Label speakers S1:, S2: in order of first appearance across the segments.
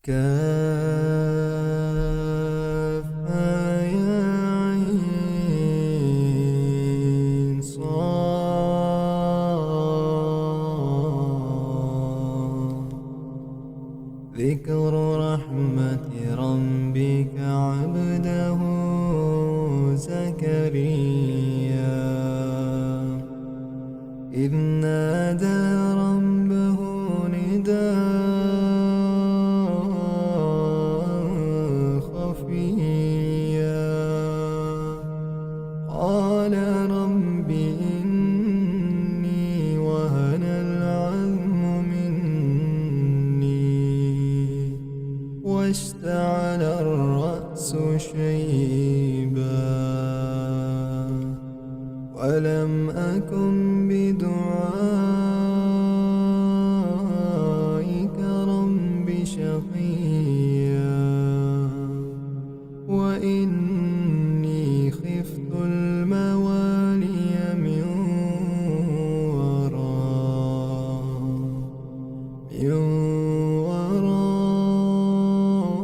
S1: كافها يا عين صاد. ذكر رحمة ربك عبده زكريا إذ نادى ربه نداء خفيا قال رب إني وهن العظم مني واشتعل الرأس شيبا ولم أكن بدعائك رب شقيا وإني خفت الموالي من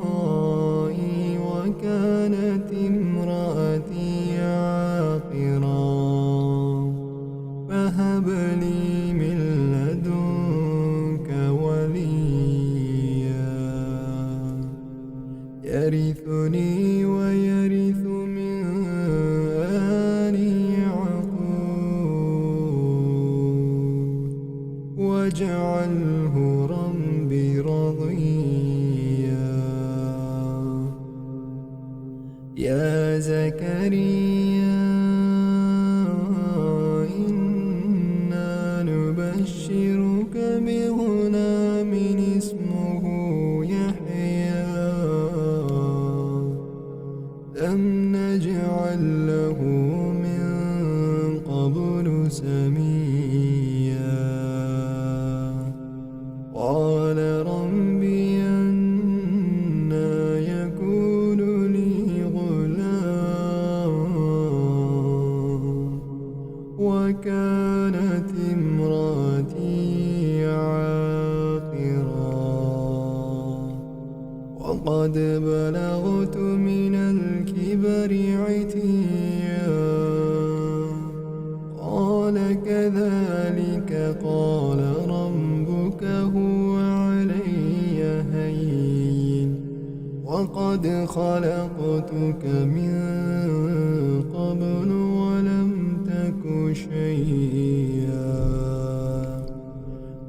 S1: ورائي وكانت امرأتي عاقرا فهب لي من لدنك وليا يرثني ويرث من آل يعقوب واجعله ربي رضيا. يا زكريا إنا نبشرك بغلام اسمه يحيى لم نجعل له من قبل سميا قال ربي أنى يكون لي غلام وكانت امرأتي عاقرا وقد بلغت من الكبر عتيا قال كذلك قال ربك هو علي هين وقد خلقتك من قبل ولم تك شيئا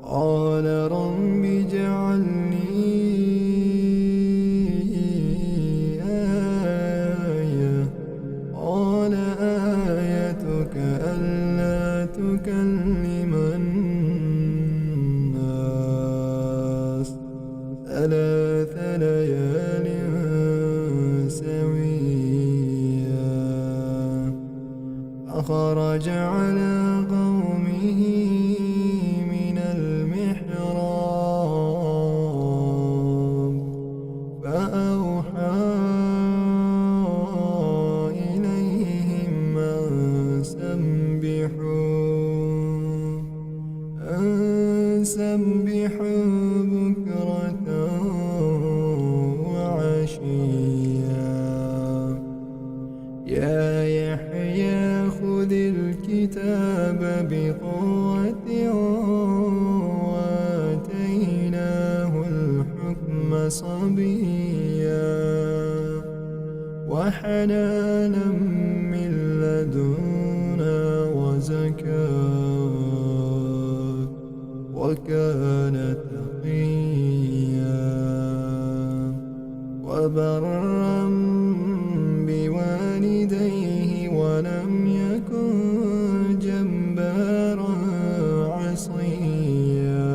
S1: قال رب اجعل لي آية قال آيتك ألا تكلم الناس 3 ليال سويا فخرج على قومه من المحراب فأوحى إليهم أن سبحوا بكرة وعشيا. يا يحيى خذ الكتاب بقوة وآتيناه الحكم صبيا وحنانا من لدنا وزكاة وكان تقيا وبرا بوالديه ولم يكن جبارا عصيا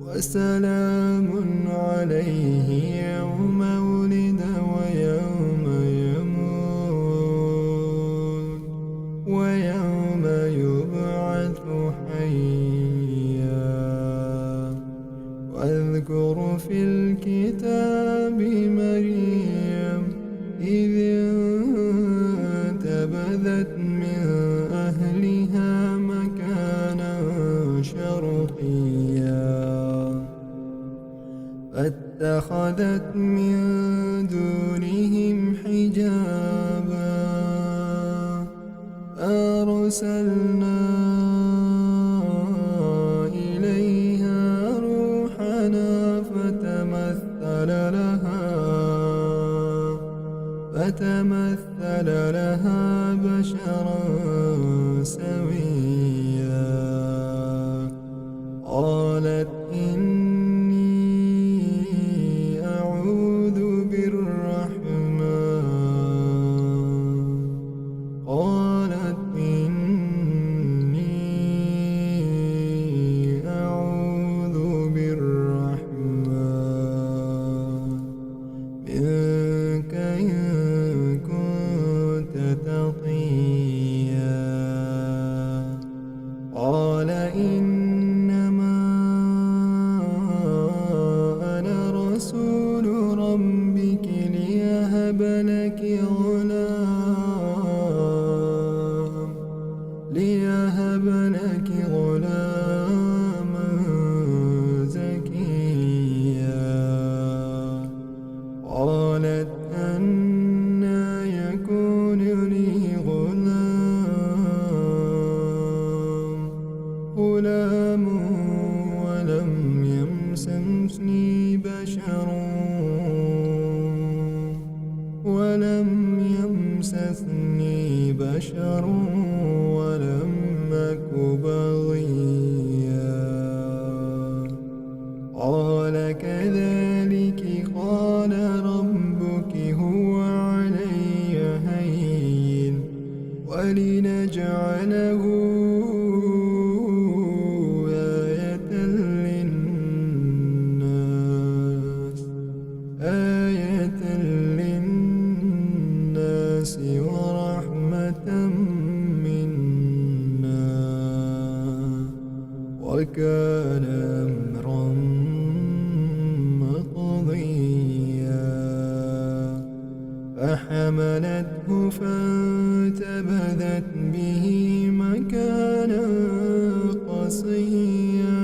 S1: وسلام عليه يوم ولد ويوم يموت ويوم يبعث حيا. واذكر في الكتاب مريم إذ انتبذت من أهلها مكانا شرقيا فاتخذت من دونهم حجابا أرسلنا إليها روحنا فتمثل لها بشرا سويا قالت إني أعوذ بالرحمن منك إن كنت تقيا قال إنما أنا رسول ربك ليهب لك غلاما زكيا قالت أنى يكون لي غلام ولم يمسسني بشر ولم أك بغيا قال كذلك قال ربك هو علي هين ولنجعله آية للناس ورحمة منا وكان أمرا مقضيا فحملته فانتبذت به مكانا قصيا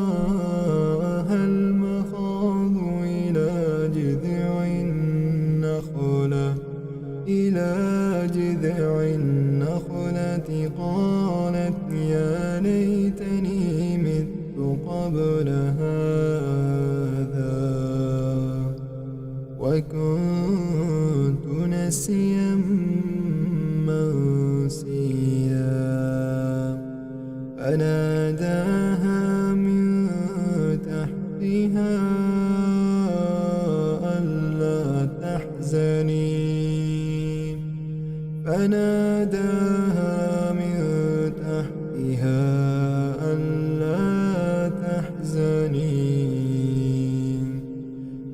S1: فجاءها المخاض إلى جذع النخلة قالت يا ليتني مت قبل هذا وكنت نسيا منسيا فناداها من تحتها ألا تحزني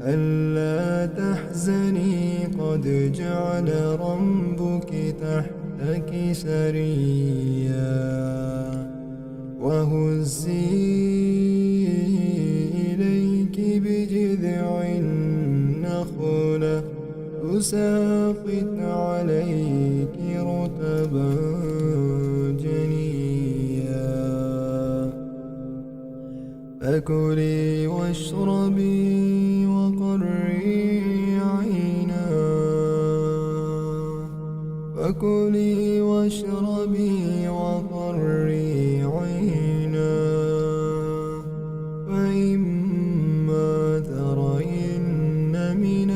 S1: ألا تحزني قد جعل ربك تحتك سريا وهزي إليك بجذع النخلة تساقط عليك رطبا جنيا فكلي واشربي وقري عينا فإما ترين من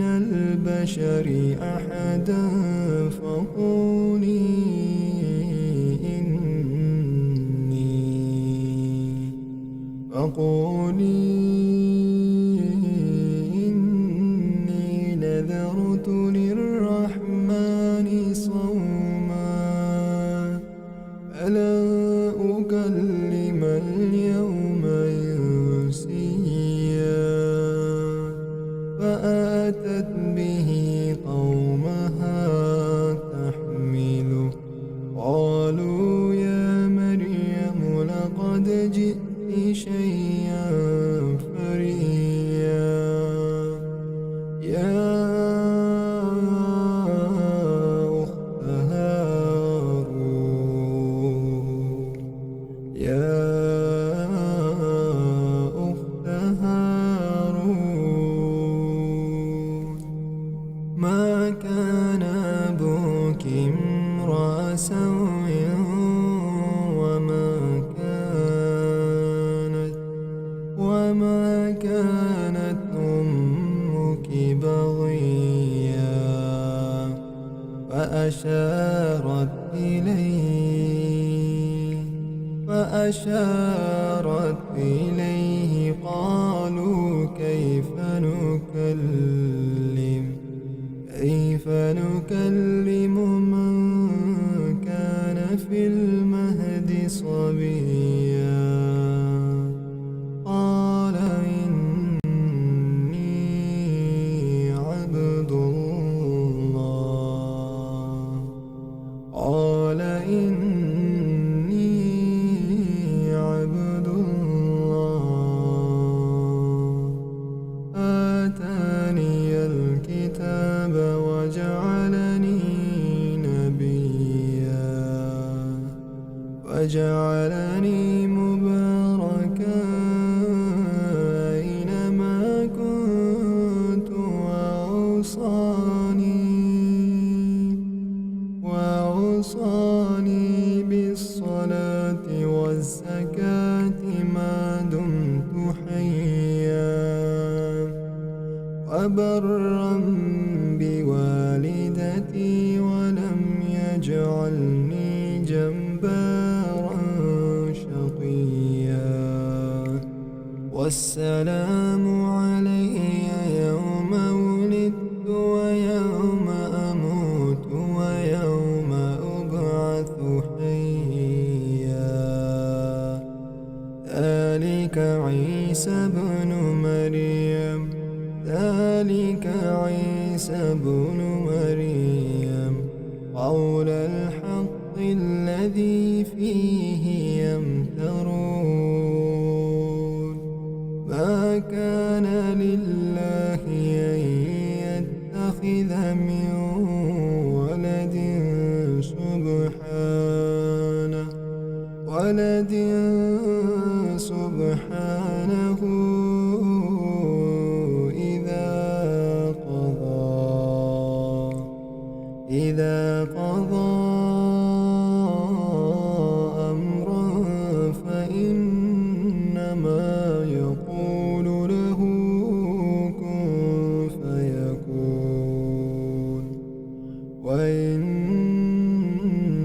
S1: البشر أحدا فقولي إني نذرت للرحمن صوما فلا أكلم اليوم إنسيا فأتت به قومها تحمله فأشارت إليه قالوا كيف نكلم من كان في المهد صبيا قال إني عبد الله آتاني الكتاب وجعلني مباركا أينما كنت وأوصاني بالصلاة والزكاة ما دمت حيا وبرا بوالدتي ولم يجعلني جبارا شقيا والسلام علي يوم ولدت ويوم أموت ويوم أبعث حيا ذلك عيسى بن مريم قول الحق الذي فيه يمترون ما كان لله أن يتخذ من ولد سبحانه إذا قضى أمرا فإنما يقول له كن فيكون وإن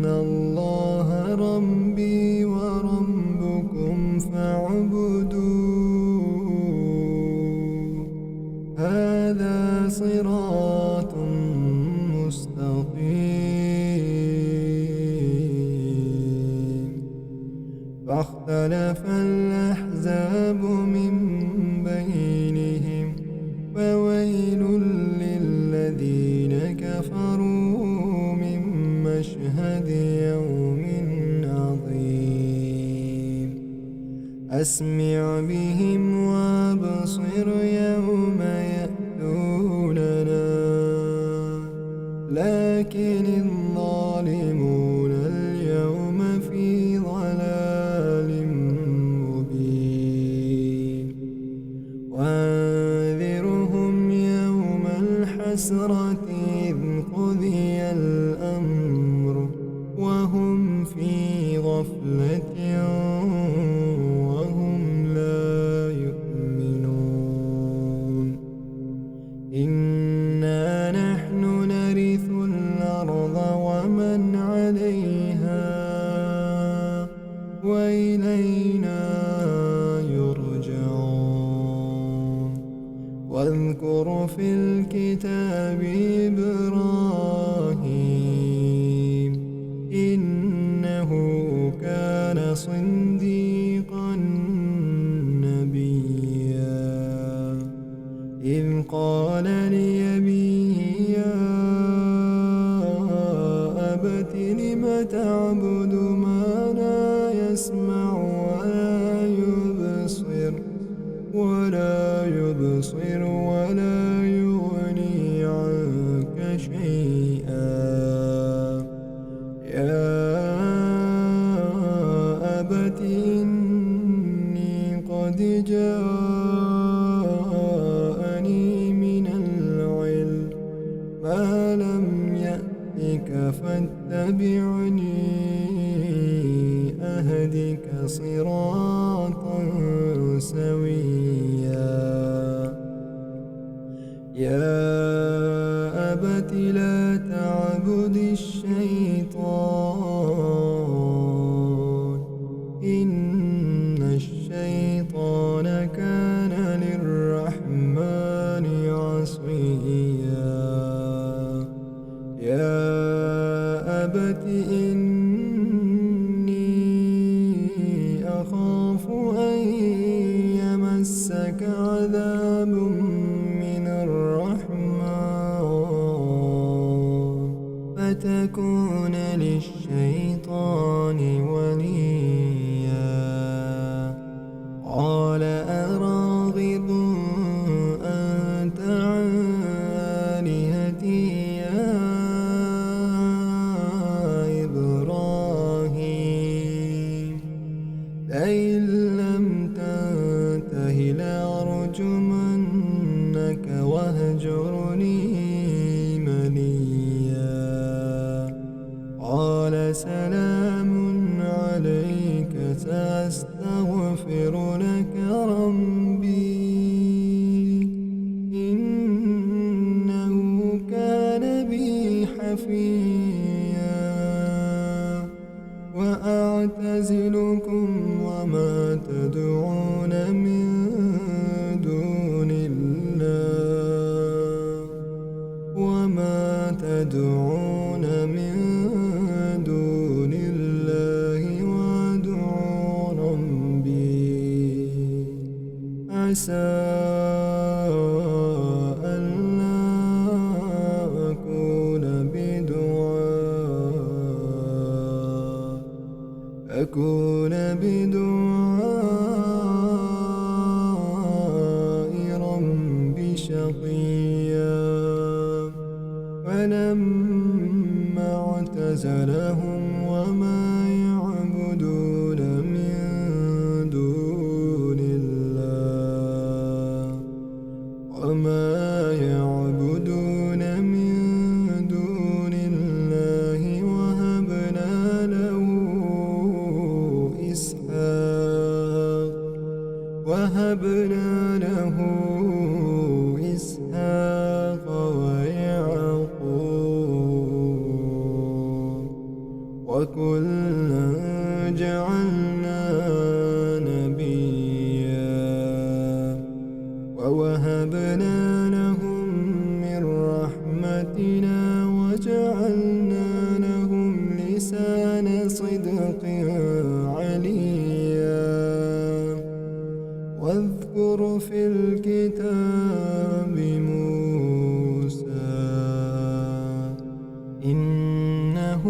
S1: الله ربي وربكم فاعبدوه هذا صراط مستقيم فاختلف الأحزاب من بينهم فويل للذين كفروا من مشهد يوم عظيم أسمع بهم وأبصر يوم يأتوننا لكن الظالمون اليوم في ضلال مبين وأنذرهم يوم الحسرة إذ قضي الأمر وهم في غفلة وهم لا يؤمنون إنا نحن نرث الأرض ومن عليها وإلينا يرجعون واذكر في الكتاب إبراهيم إنه كان صديقا نبيا إذ قال لأبيه يا أبت لم تعبد ما لا يسمع ولا يبصر ولا يغني عنك شيئا يا أبت إني قد جاءني من العلم ما لم يأتك فاتبعني أهدك صراطا سويا يا أبت لا تعبد تعبد الشيطان إن الشيطان كان للرحمن عصيا يا أبت إني أخاف أن يمسك عذاب من الرحمن فتكون للشيطان وليا قال أراغب أنت عن آلهتي يا إبراهيم لئن لم تنته لأرجمنك واهجرني مليا قال سلام عليك سأستغفر لك ربي إنه كان بي حفيا وأعتزلكم وما تدعون من دون الله وأدعو ربي عسى ألا أكون بدعاء ربي شقيا فلما اعتزلهم وما يعبدون من دون الله وهبنا له إسحاق ويعقوب وكلا جعلنا نبيا ووهبنا لهم من رحمتنا وجعلنا لهم لسان صدق عليا واذكر في الكتاب موسى إنه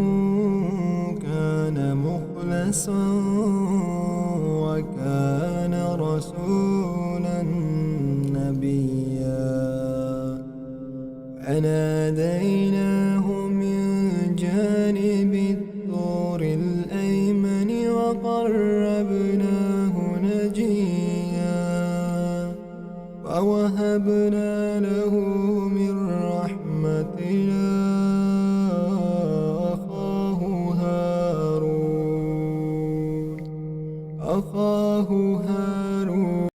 S1: كان مخلصا وكان رسولا نبيا فناديناه من جانب الطور الأيمن وقربناه نجيا ووهبنا له من رحمتنا أخاه هارون